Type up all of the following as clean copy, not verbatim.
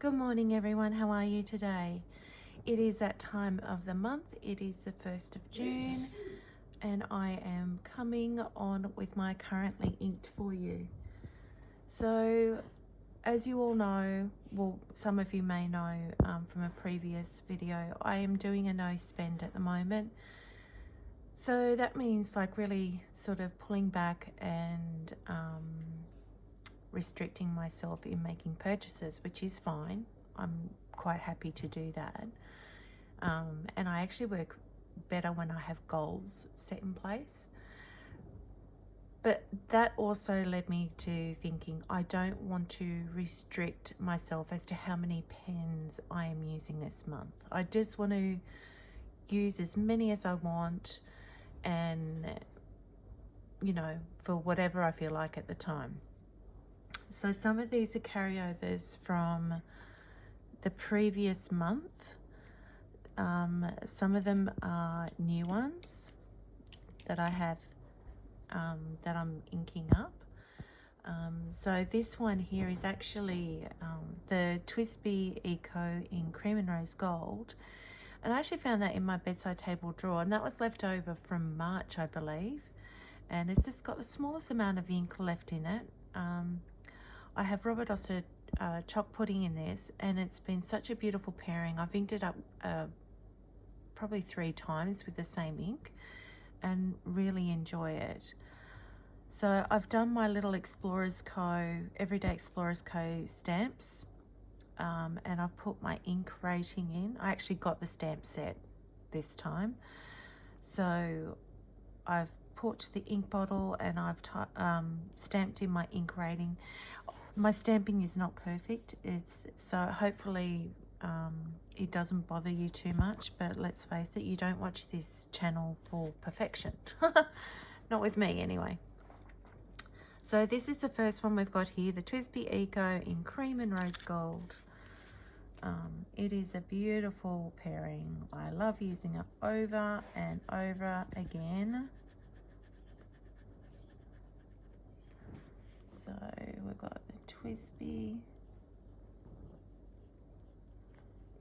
Good morning everyone, how are you today? It is that time of the month, it is the 1st of June and I am coming on with my currently inked for you. So as you all know, well some of you may know from a previous video, I am doing a no spend at the moment. So that means like really sort of pulling back and restricting myself in making purchases, which is fine. I'm quite happy to do that. And I actually work better when I have goals set in place. But that also led me to thinking I don't want to restrict myself as to how many pens I am using this month. I just want to use as many as I want and, you know, for whatever I feel like at the time. So some of these are carryovers from the previous month. Some of them are new ones that I have that I'm inking up. So this one here is actually the TWSBI Eco in Cream and Rose Gold. And I actually found that in my bedside table drawer, and that was left over from March, I believe. And it's just got the smallest amount of ink left in it. I have Robert Oster chalk pudding in this, and it's been such a beautiful pairing. I've inked it up probably 3 times with the same ink and really enjoy it. So I've done my little Explorers Co, Everyday Explorers Co stamps, and I've put my ink rating in. I actually got the stamp set this time. So I've put the ink bottle and I've stamped in my ink rating. My stamping is not perfect, so hopefully it doesn't bother you too much, but let's face it, you don't watch this channel for perfection. Not with me anyway. So this is the first one we've got here, the TWSBI Eco in Cream and Rose Gold. It is a beautiful pairing. I love using it over and over again. So we've got the TWSBI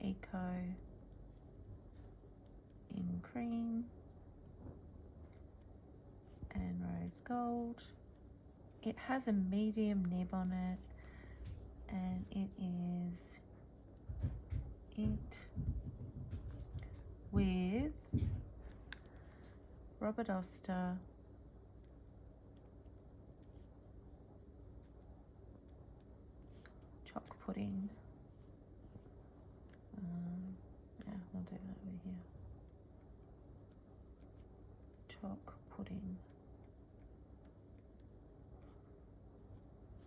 Eco in Cream and Rose Gold. It has a medium nib on it, and it is inked with Robert Oster chalk pudding. Yeah, I'll do that over here. Chalk pudding.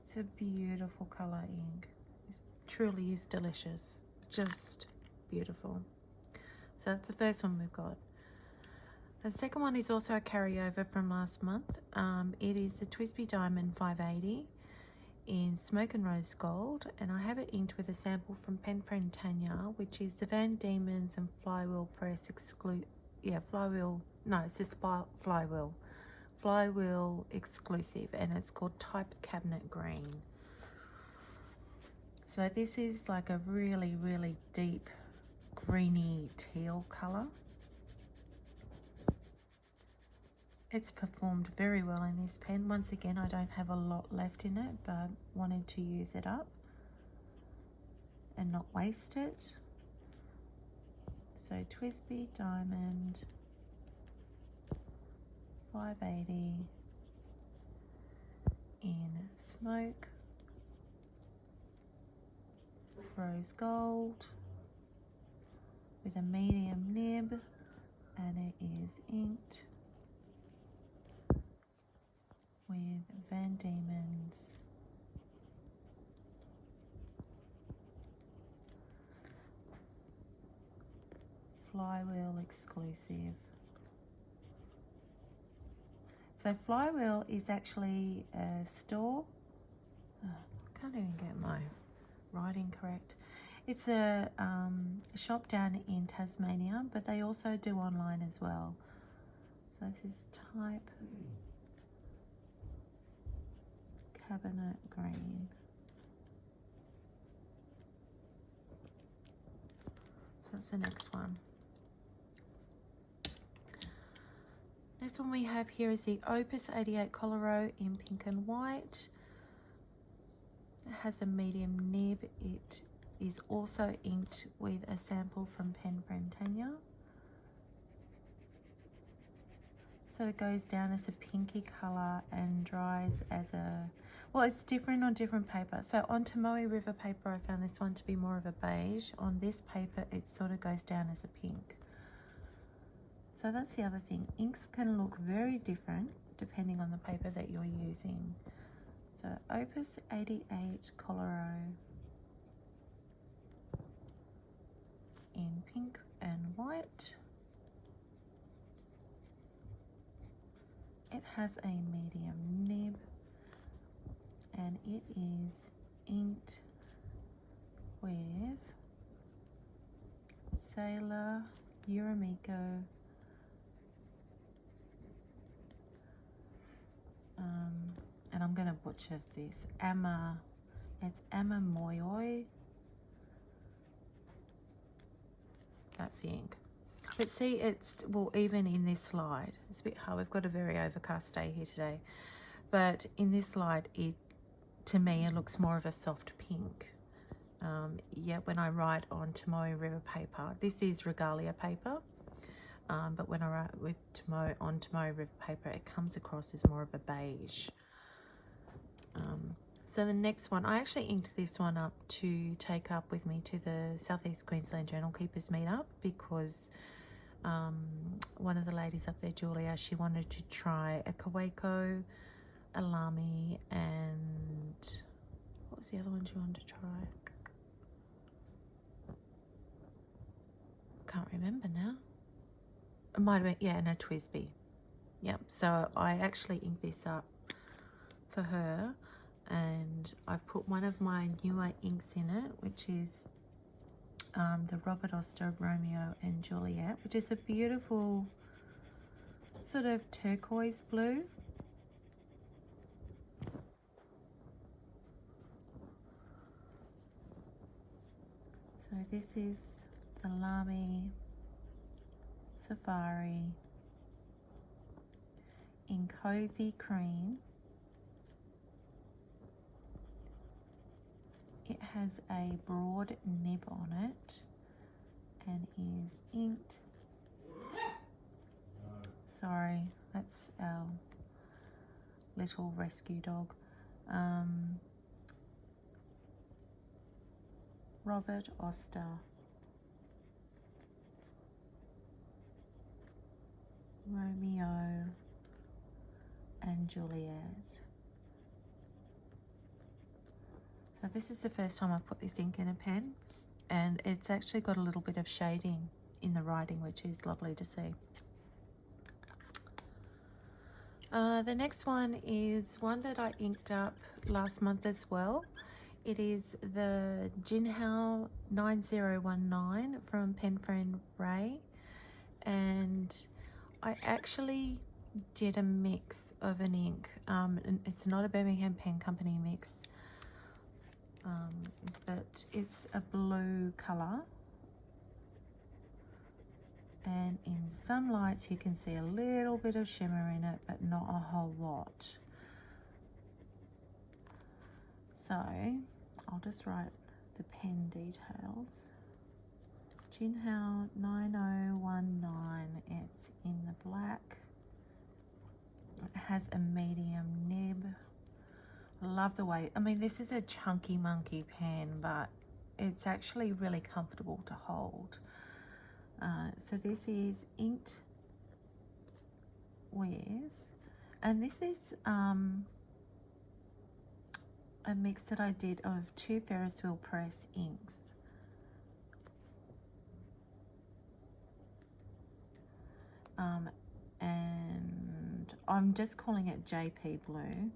It's a beautiful colour ink. It truly is delicious. Just beautiful. So that's the first one we've got. The second one is also a carryover from last month. It is the TWSBI Diamond 580 in Smoke and Rose Gold, and I have it inked with a sample from pen friend Tanya, which is the Van Diemen's and Flywheel Press Flywheel exclusive, and it's called Type Cabinet Green. So this is like a really deep greeny teal color. It's performed very well in this pen. Once again, I don't have a lot left in it, but wanted to use it up and not waste it. So TWSBI Diamond 580 in Smoke, Rose Gold with a medium nib, and it is inked with Van Diemen's Flywheel exclusive. So Flywheel is actually a store. I can't even get my writing correct. It's a shop down in Tasmania, but they also do online as well. So this is Type Cabinet Green. What's the next one? Next one we have here is the Opus 88 Coloro in pink and white. It has a medium nib. It is also inked with a sample from pen friend Tanya. So it goes down as a pinky colour and dries as a, well, it's different on different paper. So on Tomoe River paper, I found this one to be more of a beige. On this paper, it sort of goes down as a pink. So that's the other thing. Inks can look very different depending on the paper that you're using. So Opus 88 Coloro in pink and white. It has a medium nib and it is inked with Sailor, Uramiko, and I'm going to butcher this, it's Amamoyoi. That's the ink. But see, it's, well, even in this slide, it's a bit hard. We've got a very overcast day here today. But in this slide, to me, it looks more of a soft pink. Yet when I write on Tomoe River paper, this is Regalia paper. But when I write with on Tomoe River paper, it comes across as more of a beige. So the next one, I actually inked this one up to take up with me to the Southeast Queensland Journal Keepers meetup because one of the ladies up there, Julia, she wanted to try a Kaweco, a Lamy, and what was the other one she wanted to try? Can't remember now. It might have been, yeah, and a TWSBI. Yep, so I actually inked this up for her, and I've put one of my newer inks in it, which is the Robert Oster Romeo and Juliet, which is a beautiful sort of turquoise blue. So this is the Lamy Safari in Cozy Cream. It has a broad nib on it and is inked. Sorry, that's our little rescue dog. Robert Oster. Romeo and Juliet. So this is the first time I've put this ink in a pen, and it's actually got a little bit of shading in the writing, which is lovely to see. The next one is one that I inked up last month as well. It is the JinHao 9019 from pen friend Ray, and I actually did a mix of an ink. It's not a Birmingham Pen Company mix, but it's a blue colour, and in some lights you can see a little bit of shimmer in it, but not a whole lot. So I'll just write the pen details. JinHao 9019, it's in the black. It has a medium nib. I love the way, I mean, this is a chunky monkey pen, but it's actually really comfortable to hold. So this is inked with, and this is a mix that I did of 2 Ferris wheel press inks. And I'm just calling it JP Blue,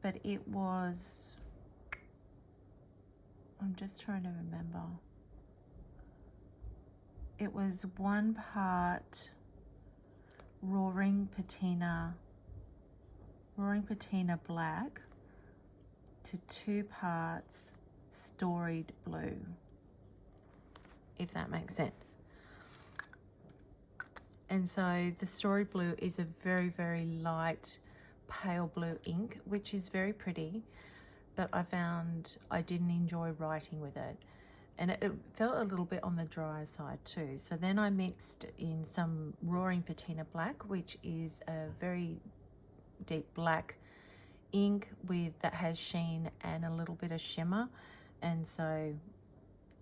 but it was, I'm just trying to remember, it was 1 part roaring patina black to 2 parts storied blue, if that makes sense. And so the storied blue is a very, very light pale blue ink, which is very pretty, but I found I didn't enjoy writing with it. And it felt a little bit on the drier side too. So then I mixed in some Roaring Patina Black, which is a very deep black ink that has sheen and a little bit of shimmer. And so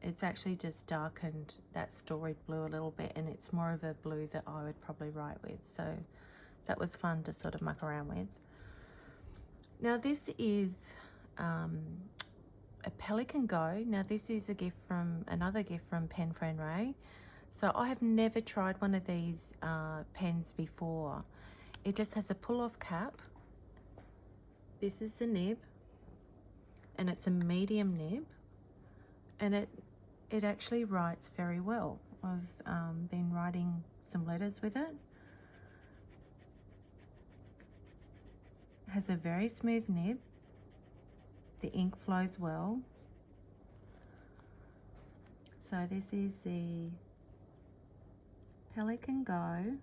it's actually just darkened that storied blue a little bit, and it's more of a blue that I would probably write with. So that was fun to sort of muck around with. Now this is a Pelikan Go. Now this is another gift from Pen Friend Ray. So I have never tried one of these pens before. It just has a pull-off cap. This is the nib, and it's a medium nib, and it actually writes very well. I've been writing some letters with it. It has a very smooth nib. The ink flows well. So this is the Pelikan Go.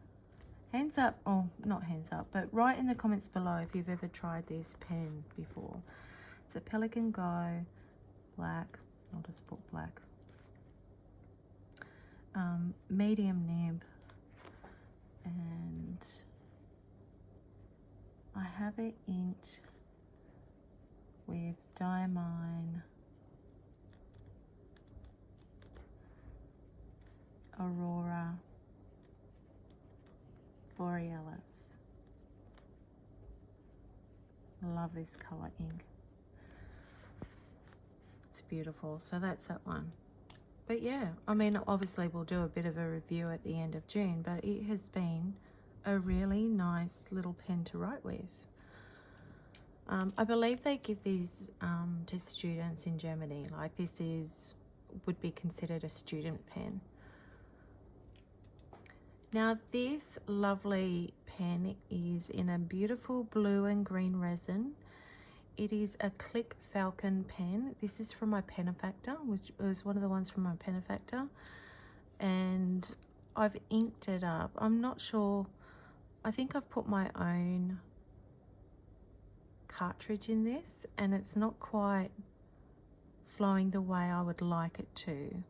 Hands up, oh, not hands up, but write in the comments below if you've ever tried this pen before. It's a Pelikan Go, black, I'll just put black. Medium nib, and I have it inked with Diamond, Aurora Borealis. Love this color ink. It's beautiful. So that's that one. But yeah, I mean, obviously we'll do a bit of a review at the end of June, but it has been a really nice little pen to write with. I believe they give these to students in Germany. Like this would be considered a student pen. Now this lovely pen is in a beautiful blue and green resin. It is a Click Falcon pen. This is from my Penifactor, which was one of the ones from my Penifactor. And I've inked it up. I'm not sure. I think I've put my own cartridge in this, and it's not quite flowing the way I would like it to.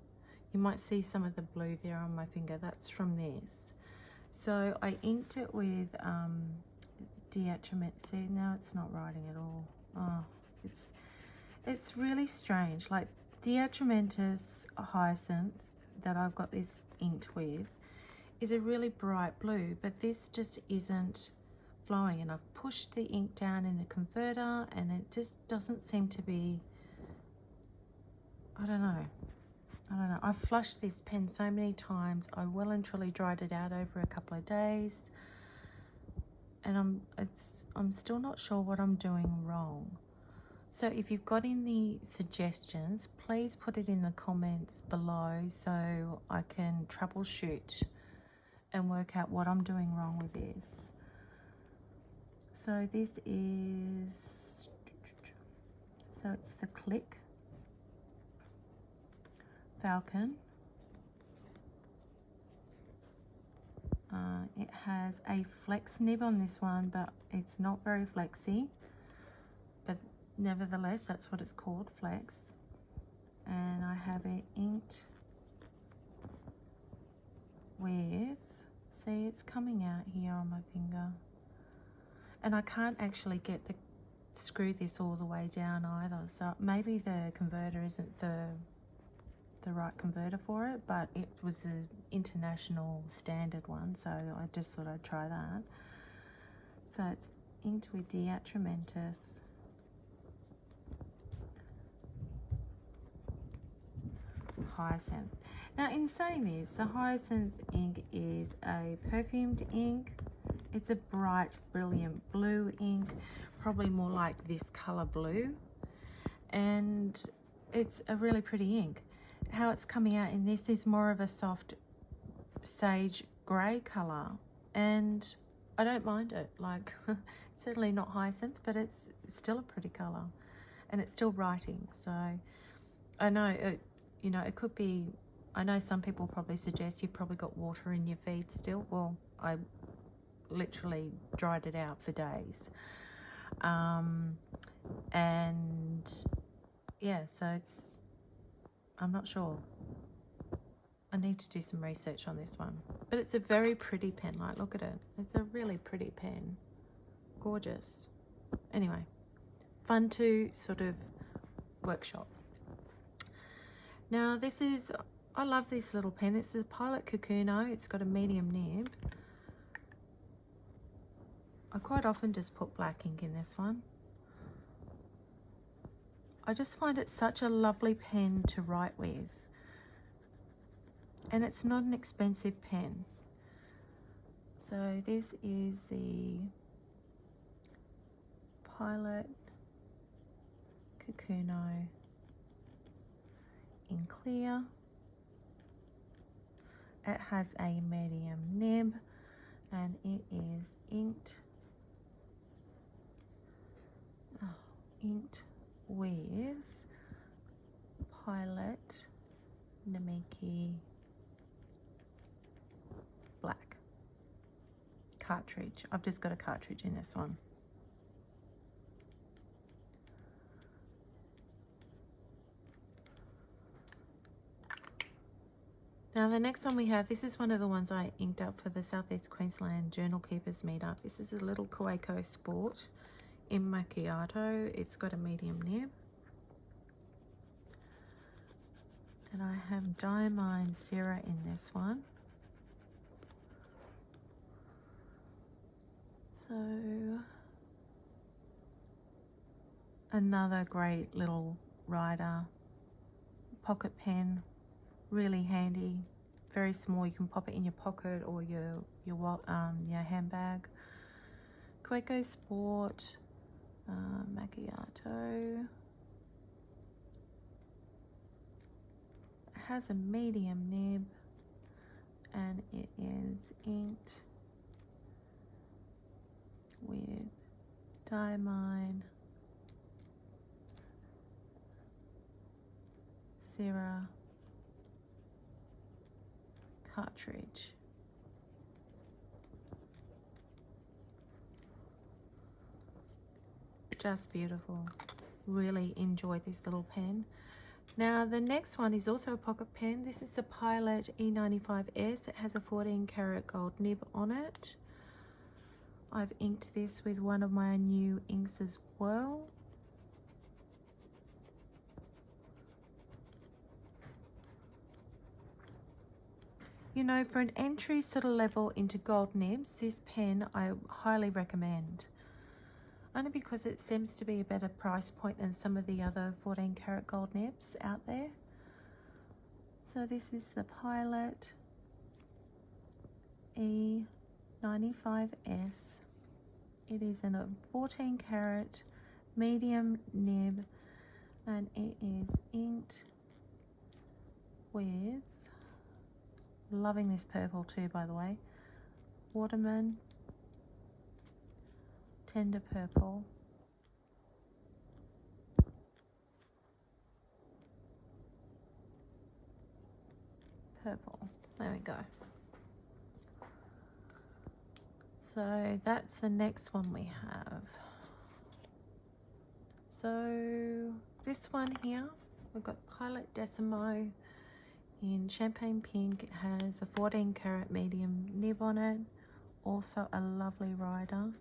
You might see some of the blue there on my finger. That's from this. So I inked it with Diatrament. See, now it's not writing at all. Oh, it's really strange. Like Diatramentus Hyacinth that I've got this inked with is a really bright blue, but this just isn't flowing, and I've pushed the ink down in the converter and it just doesn't seem to be, I don't know. I've flushed this pen so many times. I well and truly dried it out over a couple of days, and I'm still not sure what I'm doing wrong. So if you've got any suggestions, please put it in the comments below so I can troubleshoot and work out what I'm doing wrong with this. So this is, so it's the Click Falcon. It has a flex nib on this one, but it's not very flexy. But nevertheless, that's what it's called, flex. And I have it inked with, see, it's coming out here on my finger. And I can't actually get screw this all the way down either. So maybe the converter isn't the right converter for it, but it was an international standard one, so I just thought I'd try that. So it's inked with Diatramentus Hyacinth. Now in saying this, the Hyacinth ink is a perfumed ink. It's a bright, brilliant blue ink, probably more like this color blue, and it's a really pretty ink. How it's coming out in this is more of a soft sage grey color, and I don't mind it. Like, it's certainly not Hyacinth, but it's still a pretty color, and it's still writing. So I know, you know, it could be, I know some people probably suggest you've probably got water in your feed still. Well, I literally dried it out for days. And yeah, so it's, I'm not sure. I need to do some research on this one. But it's a very pretty pen, like look at it. It's a really pretty pen. Gorgeous. Anyway, fun to sort of workshop. Now this is, I love this little pen. It's a Pilot Kaweco. It's got a medium nib. I quite often just put black ink in this one. I just find it such a lovely pen to write with. And it's not an expensive pen. So this is the Pilot Kaweco in clear. It has a medium nib and it is inked with Pilot Namiki black cartridge. I've just got a cartridge in this one. Now the next one we have, this is one of the ones I inked up for the Southeast Queensland Journal Keepers meetup. This is a little Kaweco Sport in macchiato. It's got a medium nib. And I have Diamond Syrah in this one. So another great little writer, pocket pen, really handy, very small. You can pop it in your pocket or your handbag. Kaweco Sport, macchiato. It has a medium nib and it is inked with Diamond Syrah cartridge. Just beautiful. Really enjoy this little pen. Now the next one is also a pocket pen. This is the Pilot E95S. It has a 14 karat gold nib on it. I've inked this with one of my new inks as well. You know, for an entry sort of level into gold nibs, this pen I highly recommend. Only because it seems to be a better price point than some of the other 14 karat gold nibs out there. So this is the Pilot E95S. It is in a 14 karat medium nib and it is inked with, loving this purple too by the way, Waterman Tender Purple. There we go. So that's the next one we have. So this one here, we've got Pilot Decimo in champagne pink. It has a 14 karat medium nib on it. Also a lovely rider.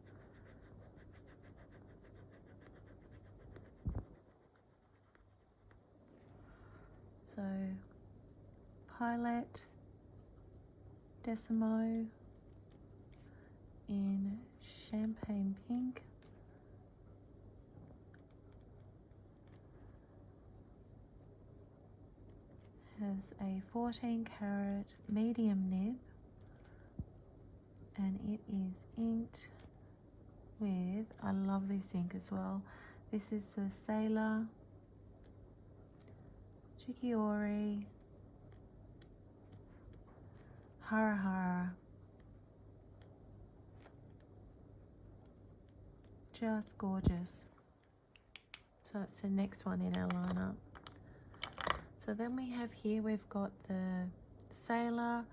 So Pilot Decimo in champagne pink. Has a 14 karat medium nib and it is inked with, I love this ink as well, this is the Sailor Chikiori Hara Hara. Just gorgeous. So that's the next one in our lineup. So then we have here, we've got the Sailor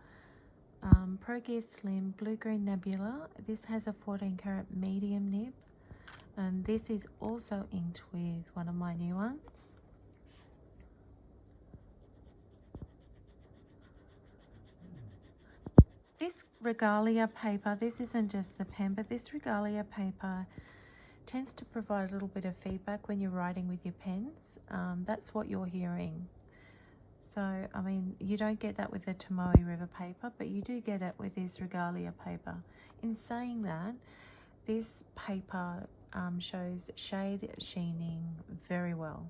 Pro Gear Slim Blue-Green Nebula. This has a 14 karat medium nib. And this is also inked with one of my new ones. This regalia paper, this isn't just the pen, but this regalia paper tends to provide a little bit of feedback when you're writing with your pens. That's what you're hearing. So, I mean, you don't get that with the Tomoe River paper, but you do get it with this regalia paper. In saying that, this paper shows shade sheening very well.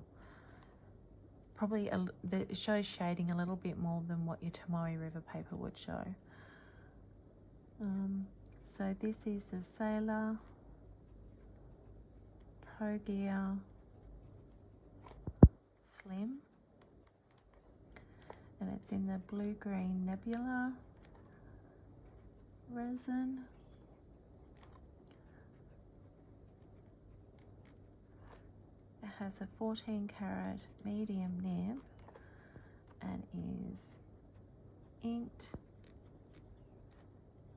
Probably it shows shading a little bit more than what your Tomoe River paper would show. So this is the Sailor Pro Gear Slim, and it's in the blue-green nebula resin. It has a 14 karat medium nib and is inked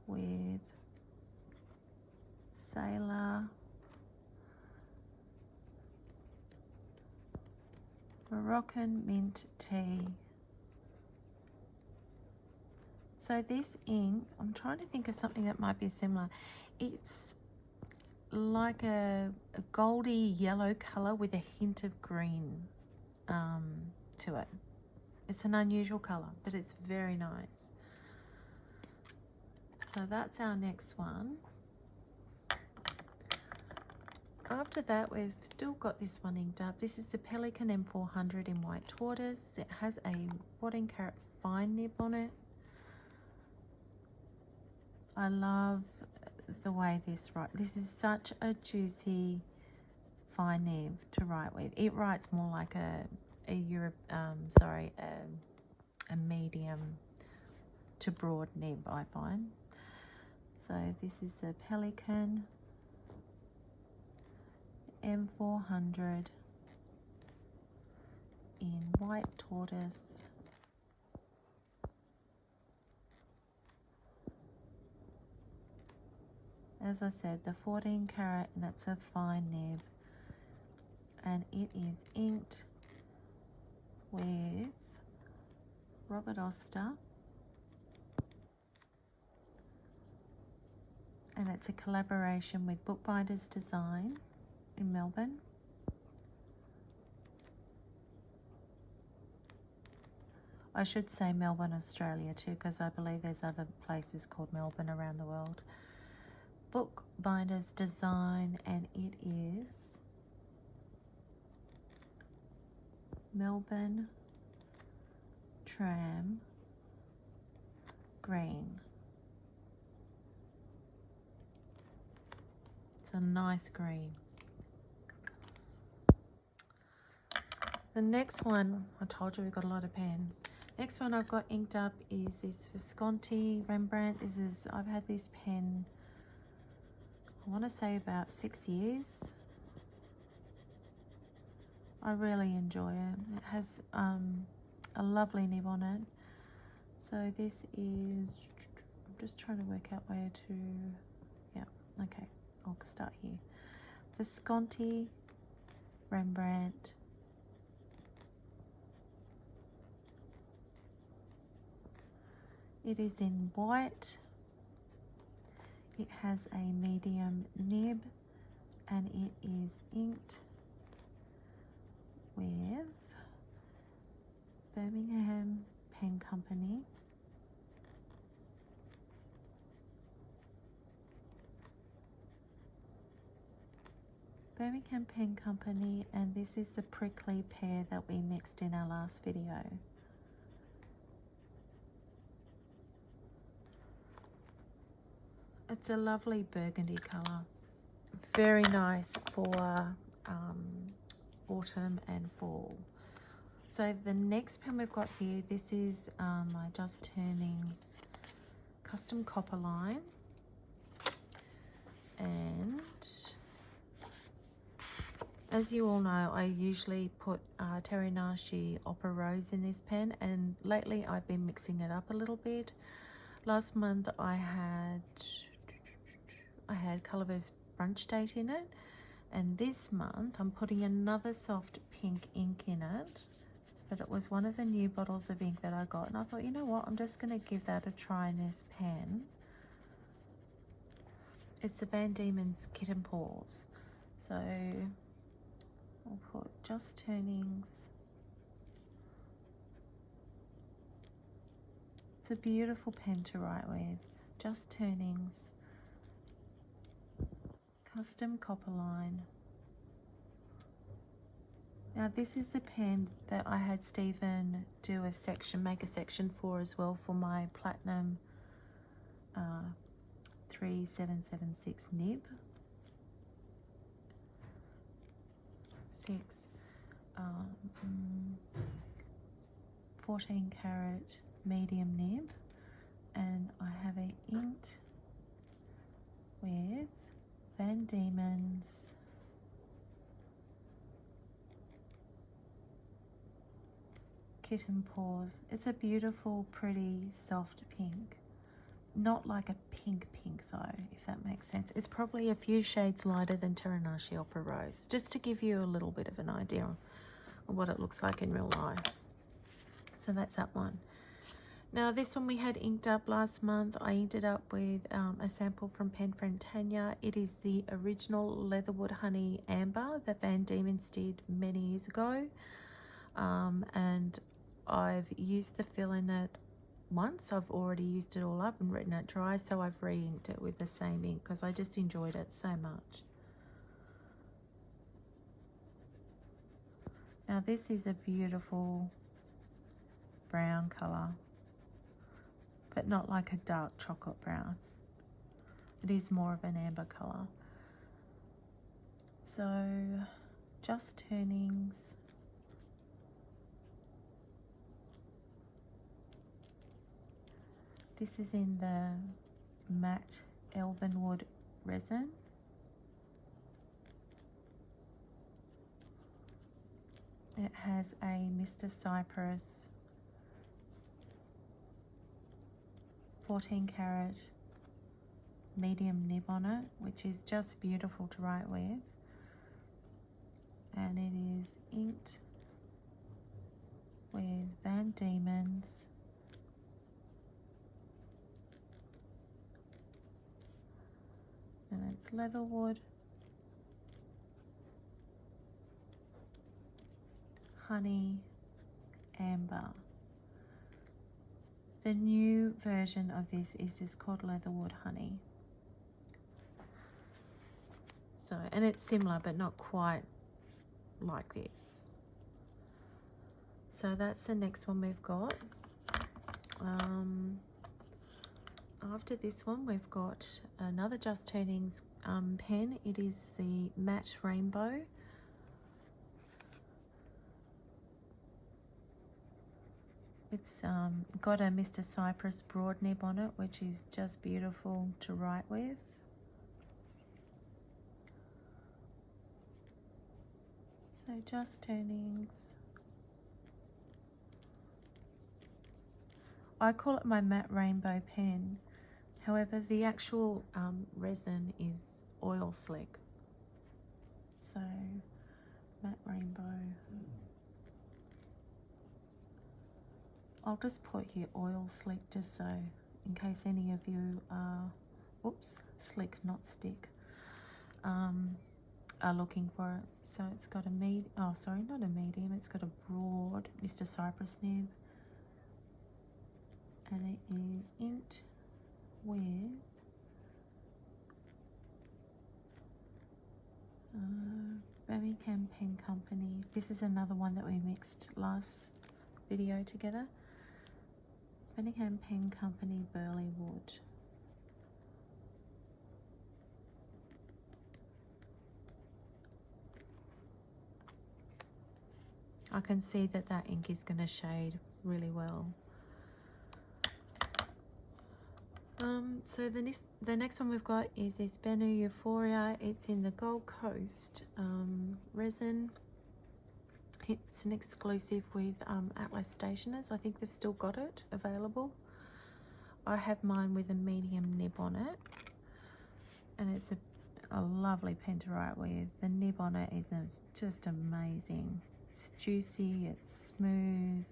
with Sailor Moroccan Mint Tea. So this ink, I'm trying to think of something that might be similar. It's like a goldy yellow color with a hint of green to it. It's an unusual color, but it's very nice. So that's our next one. After that, we've still got this one inked up. This is the Pelikan M400 in white tortoise. It has a 14 karat fine nib on it. I love the way this writes. This is such a juicy fine nib to write with. It writes more like a medium to broad nib, I find. So this is the Pelikan M400 in white tortoise. As I said, the 14 karat, and it's a fine nib, and it is inked with Robert Oster, and it's a collaboration with Bookbinders Design in Melbourne. I should say Melbourne, Australia too, because I believe there's other places called Melbourne around the world. Bookbinders Design, and it is Melbourne Tram Green. It's a nice green. The next one, I told you we've got a lot of pens. Next one I've got inked up is this Visconti Rembrandt. I've had this pen, I want to say about 6 years. I really enjoy it. It has a lovely nib on it. So this is, I'm just trying to work out where to, yeah, okay, I'll start here. Visconti Rembrandt. It is in white. It has a medium nib, and it is inked with Birmingham Pen Company. Birmingham Pen Company, and this is the prickly pear that we mixed in our last video. It's a lovely burgundy colour. Very nice for autumn and fall. So the next pen we've got here, this is my Just Turnings custom copper line. As you all know, I usually put Terinashi Opera Rose in this pen, and lately I've been mixing it up a little bit. Last month I had Coloro's Brunch Date in it, and this month I'm putting another soft pink ink in it, but it was one of the new bottles of ink that I got, and I thought, you know what, I'm just going to give that a try in this pen. It's the Van Diemen's Kitten Paws. So I'll put Just Turnings. It's a beautiful pen to write with. Just Turnings, Custom Copper Line. Now this is the pen that I had Stephen do a section, make a section for as well, for my Platinum 3776 nib. 14 karat medium nib, and I have a inked with Van Diemen's Kitten Paws. It's a beautiful, pretty, soft pink. Not like a pink though, if that makes sense. It's probably a few shades lighter than Terinashi Opera Rose, just to give you a little bit of an idea of what it looks like in real life. So that's that one. Now this one we had inked up last month. I inked it up with a sample from Pen Friend Tanya. It is the original Leatherwood Honey Amber that Van Diemen's did many years ago. And I've used the fill in it once. I've already used it all up and written it dry, so I've re-inked it with the same ink because I just enjoyed it so much. Now this is a beautiful brown colour, but not like a dark chocolate brown. It is more of an amber colour. So Just Turnings. This is in the matte Elvenwood resin. It has a Mr. Cypress 14 karat medium nib on it, which is just beautiful to write with. And it is inked with Van Diemen's and it's Leatherwood Honey Amber. The new version of this is just called Leatherwood Honey. So, and it's similar but not quite like this. So that's the next one we've got. After this one we've got another Just Turnings pen. It is the Matte Rainbow. It's got a Mr. Cypress broad nib on it, which is just beautiful to write with. So Just Turnings. I call it my Matte Rainbow pen. However, the actual resin is oil slick. So Matte Rainbow. I'll just put here oil slick just so in case any of you are, oops, slick not stick, are looking for it. So it's got a not a medium, it's got a broad Mr. Cypress nib, and it is inked with Birmingham Pen Company. This is another one that we mixed last video together. Birmingham Pen Company Burley Wood. I can see that that ink is going to shade really well. So the next one we've got is this Benu Euphoria. It's in the Gold Coast resin. It's an exclusive with Atlas Stationers. I think they've still got it available. I have mine with a medium nib on it, and it's a lovely pen to write with. The nib on it is just amazing. It's juicy, it's smooth,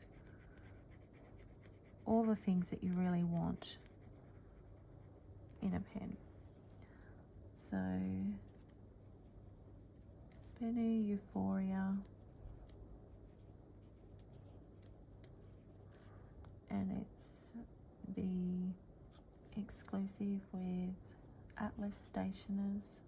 all the things that you really want in a pen. So Benu Euphoria, and it's the exclusive with Atlas Stationers.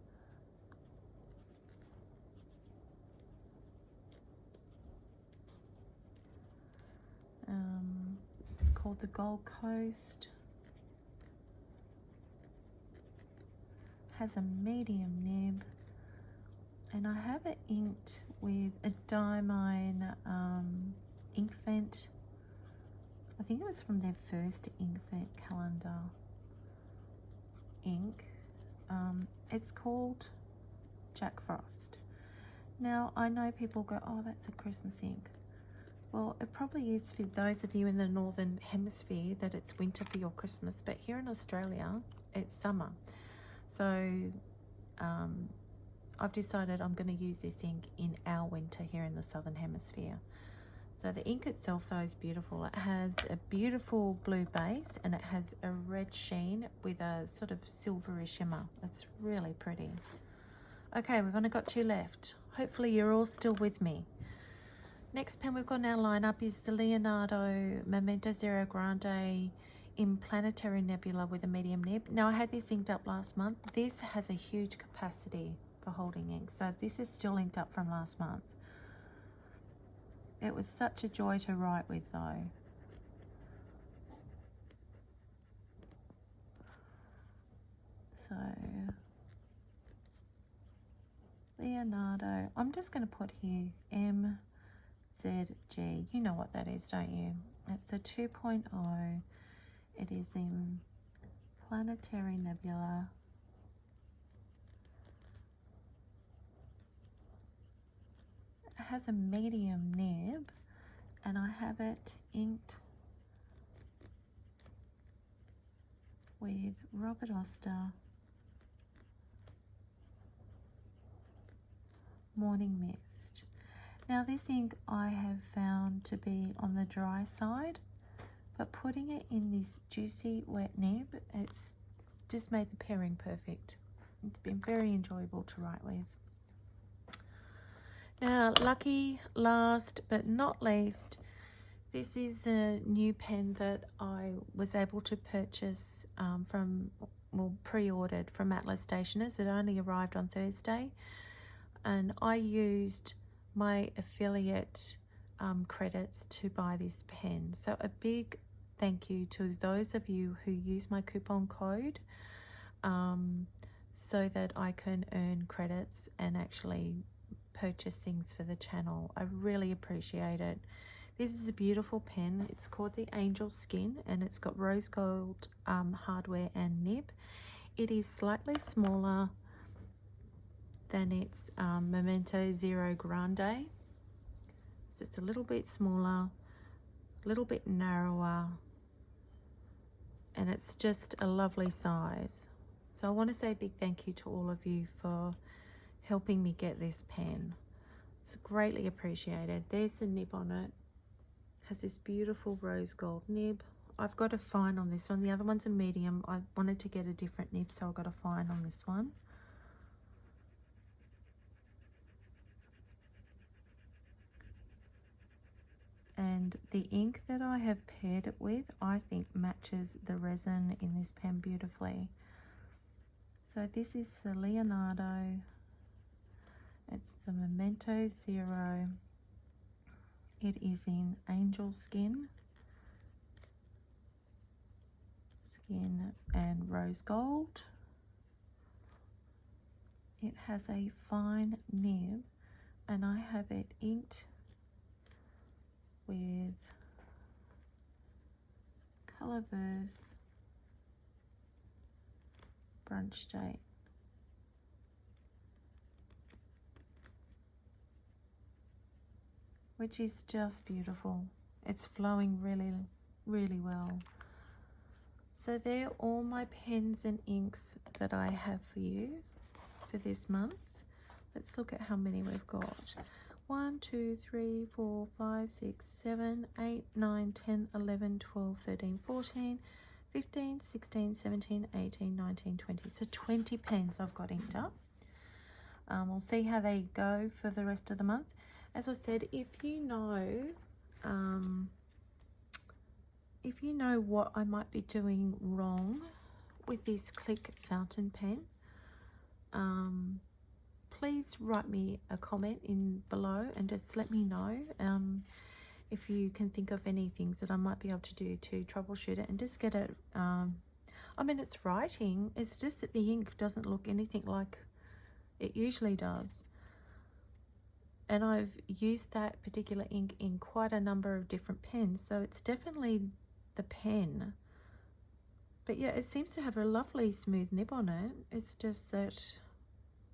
It's called the Gold Coast. Has a medium nib, and I have it inked with a Diamond Inkvent. I think it was from their first Inkvent calendar ink. It's called Jack Frost. Now, I know people go, oh, that's a Christmas ink. Well, it probably is for those of you in the Northern Hemisphere that it's winter for your Christmas, but here in Australia, it's summer. So I've decided I'm going to use this ink in our winter here in the Southern Hemisphere. So the ink itself, though, is beautiful. It has a beautiful blue base, and it has a red sheen with a sort of silvery shimmer. It's really pretty. Okay, we've only got 2 left. Hopefully you're all still with me. Next pen we've got in our lineup is the Leonardo Memento Zero Grande in Planetary Nebula with a medium nib. Now, I had this inked up last month. This has a huge capacity for holding ink, so this is still inked up from last month. It was such a joy to write with, though. So Leonardo, I'm just going to put here MZG. You know what that is, don't you? It's a 2.0. It is in Planetary Nebula. It has a medium nib, and I have it inked with Robert Oster Morning Mist. Now, this ink I have found to be on the dry side, but putting it in this juicy wet nib, it's just made the pairing perfect. It's been very enjoyable to write with. Now, lucky last but not least, this is a new pen that I was able to purchase pre-ordered from Atlas Stationers. It only arrived on Thursday, and I used my affiliate credits to buy this pen. So a big thank you to those of you who use my coupon code so that I can earn credits and actually purchase things for the channel. I really appreciate it. This is a beautiful pen. It's called the Angel Skin, and it's got rose gold hardware and nib. It is slightly smaller than its Memento Zero Grande. So it's a little bit smaller, a little bit narrower, and it's just a lovely size. So I want to say a big thank you to all of you for helping me get this pen. It's greatly appreciated. There's the nib on it. Has this beautiful rose gold nib. I've got a fine on this one. The other one's a medium. I wanted to get a different nib, so I got a fine on this one. And the ink that I have paired it with, I think matches the resin in this pen beautifully. So this is the Leonardo. It's the Memento Zero. It is in Angel Skin and rose gold. It has a fine nib, and I have it inked with Colorverse brunch date. Which is just beautiful. It's flowing really, really well. So they're all my pens and inks that I have for you for this month. Let's look at how many we've got. 1, 2, 3, 4, 5, 6, 7, 8, 9, 10, 11, 12, 13, 14, 15, 16, 17, 18, 19, 20. So 20 pens I've got inked up. We'll see how they go for the rest of the month. As I said, if you know what I might be doing wrong with this Click fountain pen, please write me a comment in below and just let me know if you can think of any things that I might be able to do to troubleshoot it and just get it. I mean, it's writing, it's just that the ink doesn't look anything like it usually does. And I've used that particular ink in quite a number of different pens, so it's definitely the pen. But yeah, it seems to have a lovely smooth nib on it. It's just that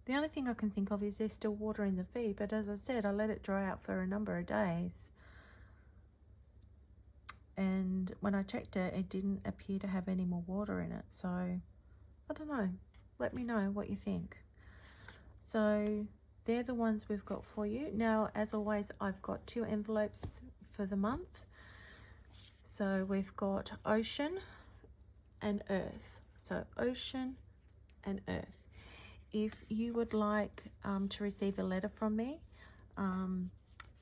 the only thing I can think of is there's still water in the feed, but as I said, I let it dry out for a number of days. And when I checked it, it didn't appear to have any more water in it. So, I don't know. Let me know what you think. So, they're the ones we've got for you. Now, as always, I've got 2 envelopes for the month. So, we've got Ocean and Earth. So, Ocean and Earth. If you would like to receive a letter from me, and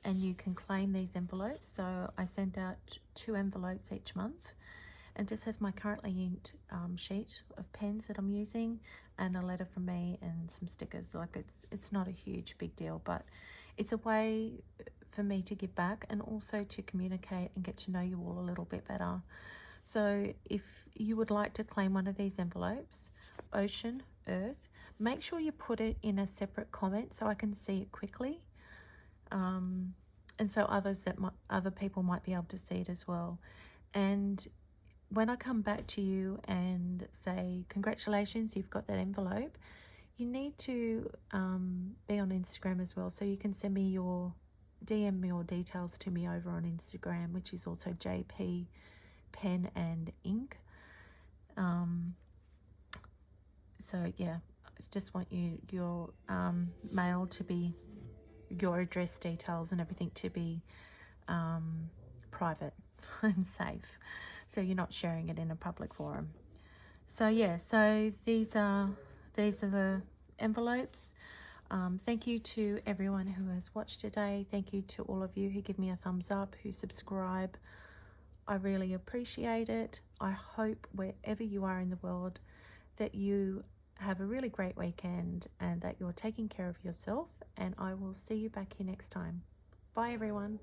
you can claim these envelopes, so I send out 2 envelopes each month, and just has my currently inked sheet of pens that I'm using, and a letter from me and some stickers. Like it's not a huge big deal, but it's a way for me to give back and also to communicate and get to know you all a little bit better. So if you would like to claim one of these envelopes, Ocean, Earth, make sure you put it in a separate comment so I can see it quickly, and so other people might be able to see it as well. And when I come back to you and say congratulations, you've got that envelope, you need to be on Instagram as well, so you can send me DM your details to me over on Instagram, which is also JP Pen and Ink. So yeah, I just want your mail to be, your address details and everything to be private and safe, so you're not sharing it in a public forum. So yeah, so these are the envelopes. Thank you to everyone who has watched today. Thank you to all of you who give me a thumbs up, who subscribe. I really appreciate it. I hope wherever you are in the world that you have a really great weekend and that you're taking care of yourself, and I will see you back here next time. Bye everyone.